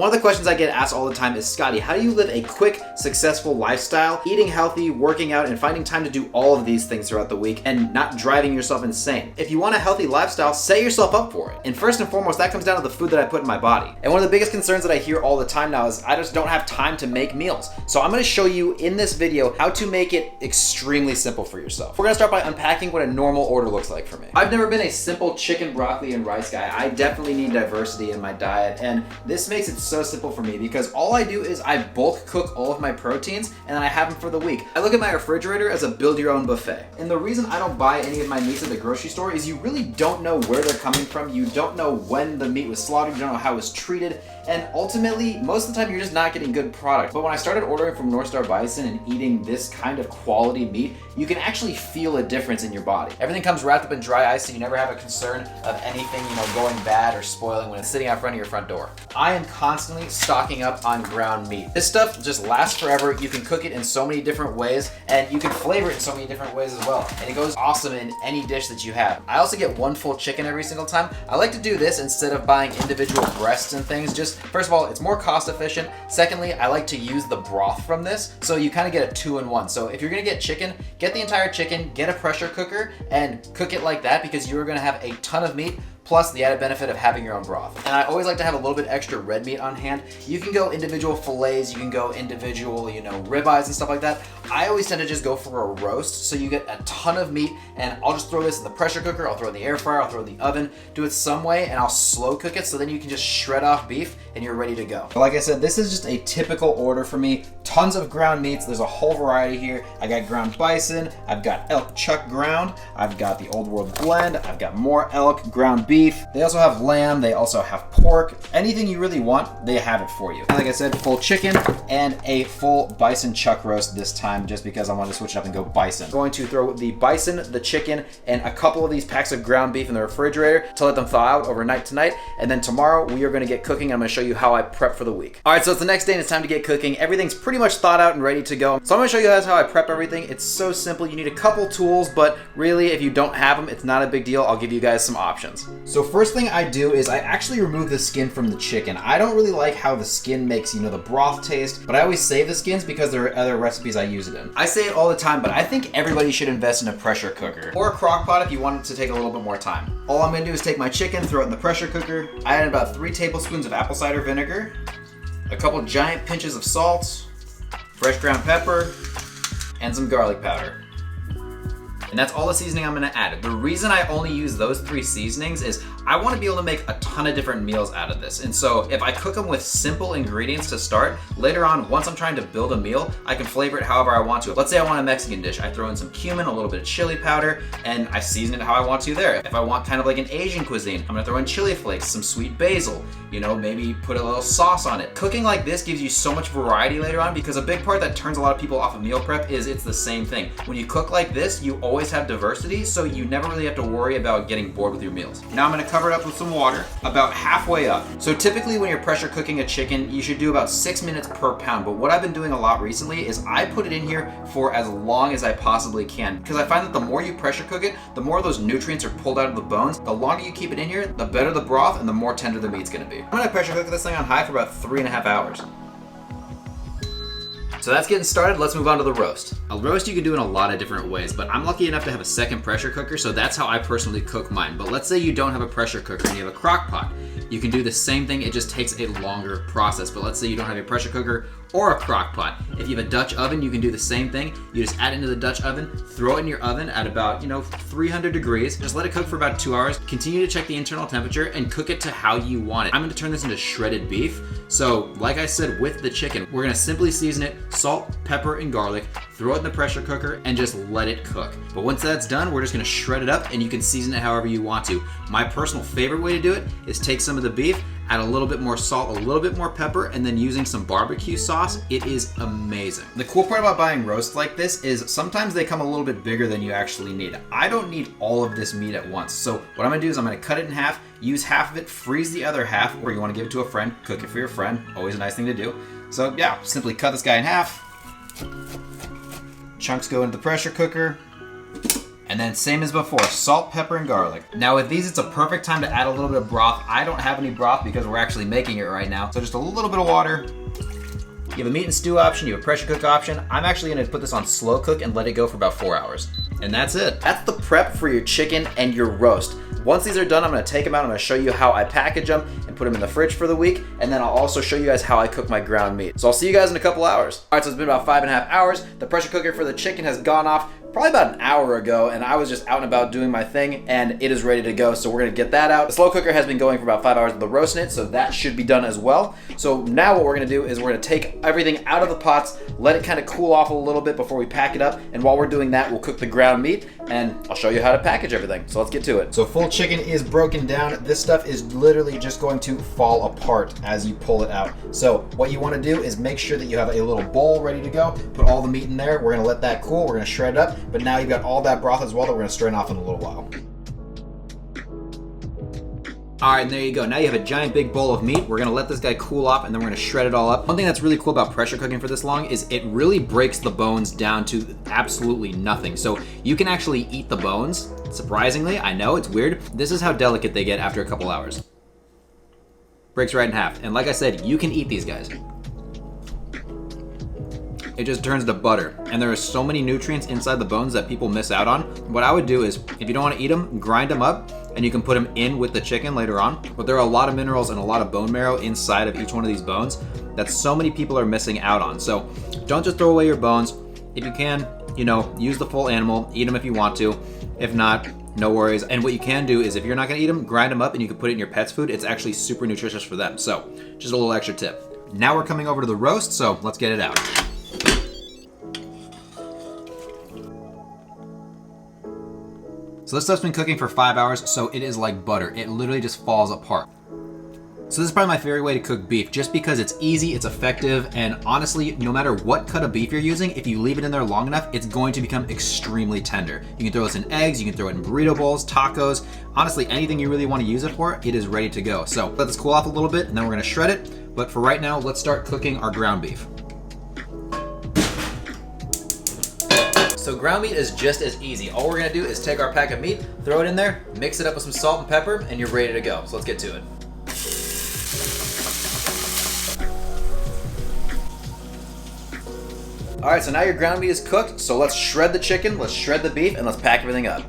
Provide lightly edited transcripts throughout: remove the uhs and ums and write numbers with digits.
One of the questions I get asked all the time is, Scotty, how do you live a quick, successful lifestyle, eating healthy, working out, and finding time to do all of these things throughout the week and not driving yourself insane? If you want a healthy lifestyle, set yourself up for it. And first and foremost, that comes down to the food that I put in my body. And one of the biggest concerns that I hear all the time now is I just don't have time to make meals. So I'm gonna show you in this video how to make it extremely simple for yourself. We're gonna start by unpacking what a normal order looks like for me. I've never been a simple chicken, broccoli, and rice guy. I definitely need diversity in my diet, and this makes it so simple for me because all I do is I bulk cook all of my proteins and then I have them for the week. I look at my refrigerator as a build your own buffet. And the reason I don't buy any of my meats at the grocery store is you really don't know where they're coming from. You don't know when the meat was slaughtered. You don't know how it was treated. And ultimately, most of the time, you're just not getting good product. But when I started ordering from North Star Bison and eating this kind of quality meat, you can actually feel a difference in your body. Everything comes wrapped up in dry ice, so you never have a concern of anything, going bad or spoiling when it's sitting out front of your front door. I am constantly stocking up on ground meat. This stuff just lasts forever. You can cook it in so many different ways, and you can flavor it in so many different ways as well. And it goes awesome in any dish that you have. I also get one full chicken every single time. I like to do this instead of buying individual breasts and things. Just first of all, it's more cost efficient. Secondly, I like to use the broth from this, so you kind of get a 2-in-1. So if you're gonna get chicken, get the entire chicken, get a pressure cooker, and cook it like that because you're gonna have a ton of meat, plus the added benefit of having your own broth. And I always like to have a little bit extra red meat on hand. You can go individual fillets, you can go individual, ribeyes and stuff like that. I always tend to just go for a roast, so you get a ton of meat, and I'll just throw this in the pressure cooker, I'll throw it in the air fryer, I'll throw it in the oven, do it some way, and I'll slow cook it, so then you can just shred off beef, and you're ready to go. But like I said, this is just a typical order for me. Tons of ground meats, there's a whole variety here. I got ground bison, I've got elk chuck ground, I've got the Old World blend, I've got more elk, ground beef. They also have lamb, they also have pork. Anything you really want, they have it for you. And like I said, full chicken and a full bison chuck roast this time, just because I wanted to switch it up and go bison. I'm going to throw the bison, the chicken, and a couple of these packs of ground beef in the refrigerator to let them thaw out overnight tonight. And then tomorrow we are gonna get cooking. I'm gonna show you how I prep for the week. All right, so it's the next day and it's time to get cooking. Everything's pretty much thought out and ready to go. So I'm gonna show you guys how I prep everything. It's so simple. You need a couple tools, but really if you don't have them, it's not a big deal. I'll give you guys some options. So first thing I do is I actually remove the skin from the chicken. I don't really like how the skin makes, the broth taste, but I always save the skins because there are other recipes I use it in. I say it all the time, but I think everybody should invest in a pressure cooker or a crock pot if you want it to take a little bit more time. All I'm gonna do is take my chicken, throw it in the pressure cooker. I add about 3 tablespoons of apple cider vinegar, a couple giant pinches of salt, fresh ground pepper, and some garlic powder. And that's all the seasoning I'm gonna add. The reason I only use those 3 seasonings is I wanna be able to make a ton of different meals out of this. And so if I cook them with simple ingredients to start, later on, once I'm trying to build a meal, I can flavor it however I want to. Let's say I want a Mexican dish. I throw in some cumin, a little bit of chili powder, and I season it how I want to there. If I want kind of like an Asian cuisine, I'm gonna throw in chili flakes, some sweet basil, maybe put a little sauce on it. Cooking like this gives you so much variety later on because a big part that turns a lot of people off of meal prep is it's the same thing. When you cook like this, you always have diversity, so you never really have to worry about getting bored with your meals. Now I'm gonna cover it up with some water, about halfway up. So typically when you're pressure cooking a chicken, you should do about 6 minutes per pound, but what I've been doing a lot recently is I put it in here for as long as I possibly can, because I find that the more you pressure cook it, the more those nutrients are pulled out of the bones. The longer you keep it in here, the better the broth and the more tender the meat's gonna be. I'm gonna pressure cook this thing on high for about 3.5 hours. So that's getting started, let's move on to the roast. A roast you can do in a lot of different ways, but I'm lucky enough to have a second pressure cooker, so that's how I personally cook mine. But let's say you don't have a pressure cooker and you have a crock pot. You can do the same thing, it just takes a longer process. But let's say you don't have a pressure cooker or a crock pot. If you have a Dutch oven, you can do the same thing. You just add it into the Dutch oven, throw it in your oven at about, 300 degrees. Just let it cook for about 2 hours. Continue to check the internal temperature and cook it to how you want it. I'm gonna turn this into shredded beef. So like I said with the chicken, we're gonna simply season it, salt, pepper, and garlic, throw it in the pressure cooker, and just let it cook. But once that's done, we're just gonna shred it up and you can season it however you want to. My personal favorite way to do it is take some of the beef, add a little bit more salt, a little bit more pepper, and then using some barbecue sauce. It is amazing. The cool part about buying roast like this is sometimes they come a little bit bigger than you actually need. I don't need all of this meat at once. So what I'm gonna do is I'm gonna cut it in half, use half of it, freeze the other half, or you wanna give it to a friend, cook it for your friend, always a nice thing to do. So yeah, simply cut this guy in half. Chunks go into the pressure cooker. And then same as before, salt, pepper, and garlic. Now with these, it's a perfect time to add a little bit of broth. I don't have any broth because we're actually making it right now. So just a little bit of water. You have a meat and stew option, you have a pressure cook option. I'm actually gonna put this on slow cook and let it go for about 4 hours. And that's it. That's the prep for your chicken and your roast. Once these are done, I'm gonna take them out. I'm gonna show you how I package them and put them in the fridge for the week. And then I'll also show you guys how I cook my ground meat. So I'll see you guys in a couple hours. All right, so it's been about 5.5 hours. The pressure cooker for the chicken has gone off probably about an hour ago, and I was just out and about doing my thing, and it is ready to go, so we're gonna get that out. The slow cooker has been going for about 5 hours with the roast in it, so that should be done as well. So now what we're gonna do is we're gonna take everything out of the pots, let it kind of cool off a little bit before we pack it up, and while we're doing that, we'll cook the ground meat, and I'll show you how to package everything. So let's get to it. So full chicken is broken down. This stuff is literally just going to fall apart as you pull it out. So what you wanna do is make sure that you have a little bowl ready to go, put all the meat in there, we're gonna let that cool, we're gonna shred it up, but now you've got all that broth as well that we're gonna strain off in a little while. All right, and there you go. Now you have a giant big bowl of meat. We're gonna let this guy cool off and then we're gonna shred it all up. One thing that's really cool about pressure cooking for this long is it really breaks the bones down to absolutely nothing. So you can actually eat the bones. Surprisingly, I know it's weird. This is how delicate they get after a couple hours. Breaks right in half. And like I said, you can eat these guys. It just turns to butter. And there are so many nutrients inside the bones that people miss out on. What I would do is, if you don't want to eat them, grind them up, and you can put them in with the chicken later on. But there are a lot of minerals and a lot of bone marrow inside of each one of these bones that so many people are missing out on. So don't just throw away your bones. If you can, use the full animal, eat them if you want to. If not, no worries. And what you can do is if you're not gonna eat them, grind them up and you can put it in your pet's food. It's actually super nutritious for them. So just a little extra tip. Now we're coming over to the roast, so let's get it out. So this stuff's been cooking for 5 hours, so it is like butter. It literally just falls apart. So this is probably my favorite way to cook beef, just because it's easy, it's effective, and honestly, no matter what cut of beef you're using, if you leave it in there long enough, it's going to become extremely tender. You can throw this in eggs, you can throw it in burrito bowls, tacos, honestly, anything you really want to use it for, it is ready to go. So let this cool off a little bit, and then we're gonna shred it. But for right now, let's start cooking our ground beef. So ground meat is just as easy. All we're gonna do is take our pack of meat, throw it in there, mix it up with some salt and pepper, and you're ready to go. So let's get to it. All right, so now your ground meat is cooked, so let's shred the chicken, let's shred the beef, and let's pack everything up.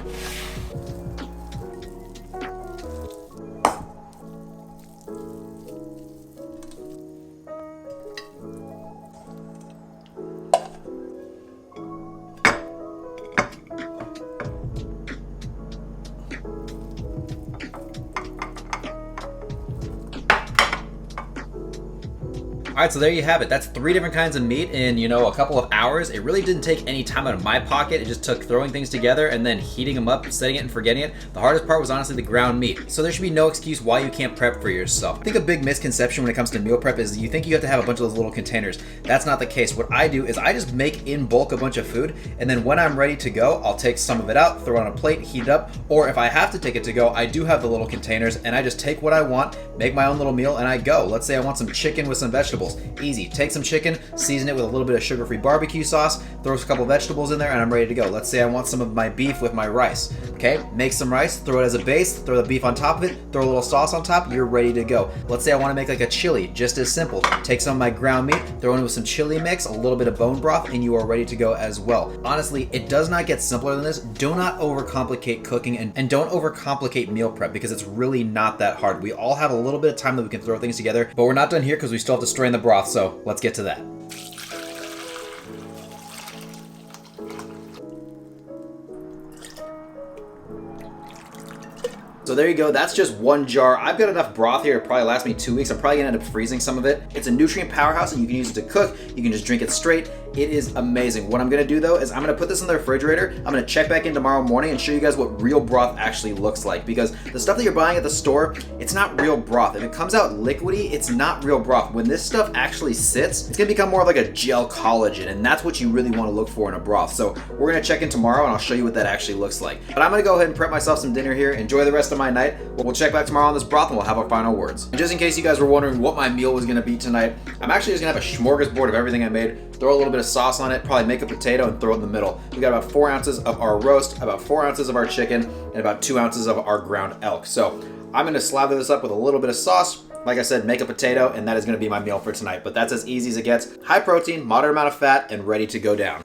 All right, so there you have it. That's 3 different kinds of meat in, a couple of hours. It really didn't take any time out of my pocket. It just took throwing things together and then heating them up, setting it and forgetting it. The hardest part was honestly the ground meat. So there should be no excuse why you can't prep for yourself. I think a big misconception when it comes to meal prep is you think you have to have a bunch of those little containers. That's not the case. What I do is I just make in bulk a bunch of food, and then when I'm ready to go, I'll take some of it out, throw it on a plate, heat it up, or if I have to take it to go, I do have the little containers, and I just take what I want, make my own little meal, and I go. Let's say I want some chicken with some vegetables. Easy. Take some chicken, season it with a little bit of sugar-free barbecue sauce, throw a couple vegetables in there, and I'm ready to go. Let's say I want some of my beef with my rice. Okay, make some rice, throw it as a base, throw the beef on top of it, throw a little sauce on top, you're ready to go. Let's say I want to make like a chili, just as simple. Take some of my ground meat, throw it with some chili mix, a little bit of bone broth, and you are ready to go as well. Honestly, it does not get simpler than this. Do not overcomplicate cooking and don't overcomplicate meal prep because it's really not that hard. We all have a little bit of time that we can throw things together, but we're not done here because we still have to strain the broth, so let's get to that. So there you go, that's just one jar. I've got enough broth here to probably last me 2 weeks. I'm probably gonna end up freezing some of it. It's a nutrient powerhouse and you can use it to cook. You can just drink it straight. It is amazing. What I'm gonna do though is I'm gonna put this in the refrigerator. I'm gonna check back in tomorrow morning and show you guys what real broth actually looks like, because the stuff that you're buying at the store, it's not real broth. If it comes out liquidy, it's not real broth. When this stuff actually sits, it's gonna become more of like a gel collagen, and that's what you really wanna look for in a broth. So we're gonna check in tomorrow and I'll show you what that actually looks like. But I'm gonna go ahead and prep myself some dinner here, enjoy the rest of my night. We'll check back tomorrow on this broth and we'll have our final words. And just in case you guys were wondering what my meal was gonna be tonight, I'm actually just gonna have a smorgasbord of everything I made. throw a little bit of sauce on it, probably make a potato and throw it in the middle. We got about 4 ounces of our roast, about 4 ounces of our chicken, and about 2 ounces of our ground elk. So I'm gonna slather this up with a little bit of sauce. Like I said, make a potato, and that is gonna be my meal for tonight. But that's as easy as it gets. High protein, moderate amount of fat, and ready to go down.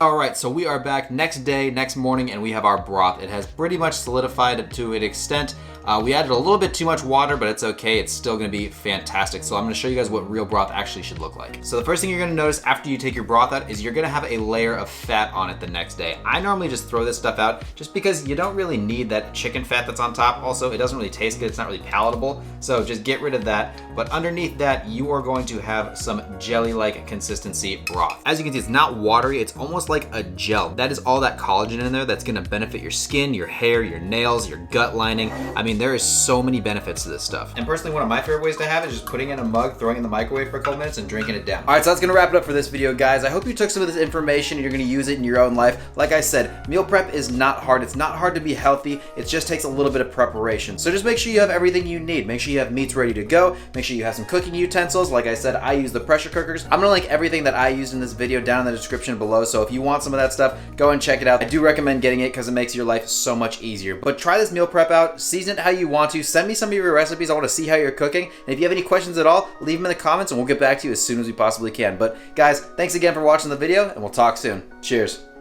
All right, so we are back next day, next morning, and we have our broth. It has pretty much solidified to an extent. We added a little bit too much water, but it's okay. It's still gonna be fantastic. So I'm gonna show you guys what real broth actually should look like. So the first thing you're gonna notice after you take your broth out is you're gonna have a layer of fat on it the next day. I normally just throw this stuff out just because you don't really need that chicken fat that's on top. Also, it doesn't really taste good. It's not really palatable. So just get rid of that. But underneath that, you are going to have some jelly-like consistency broth. As you can see, it's not watery. It's almost like a gel. That is all that collagen in there that's gonna benefit your skin, your hair, your nails, your gut lining. I mean, there is so many benefits to this stuff. And personally, one of my favorite ways to have it is just putting it in a mug, throwing it in the microwave for a couple minutes, and drinking it down. All right, so that's gonna wrap it up for this video, guys. I hope you took some of this information and you're gonna use it in your own life. Like I said, meal prep is not hard. It's not hard to be healthy. It just takes a little bit of preparation. So just make sure you have everything you need. Make sure you have meats ready to go. Make sure you have some cooking utensils. Like I said, I use the pressure cookers. I'm gonna link everything that I used in this video down in the description below. So if you want some of that stuff, go and check it out. I do recommend getting it because it makes your life so much easier. But try this meal prep out. Season it how you want to. Send me some of your recipes. I want to see how you're cooking. And if you have any questions at all, leave them in the comments and we'll get back to you as soon as we possibly can. But guys, thanks again for watching the video, and we'll talk soon. Cheers.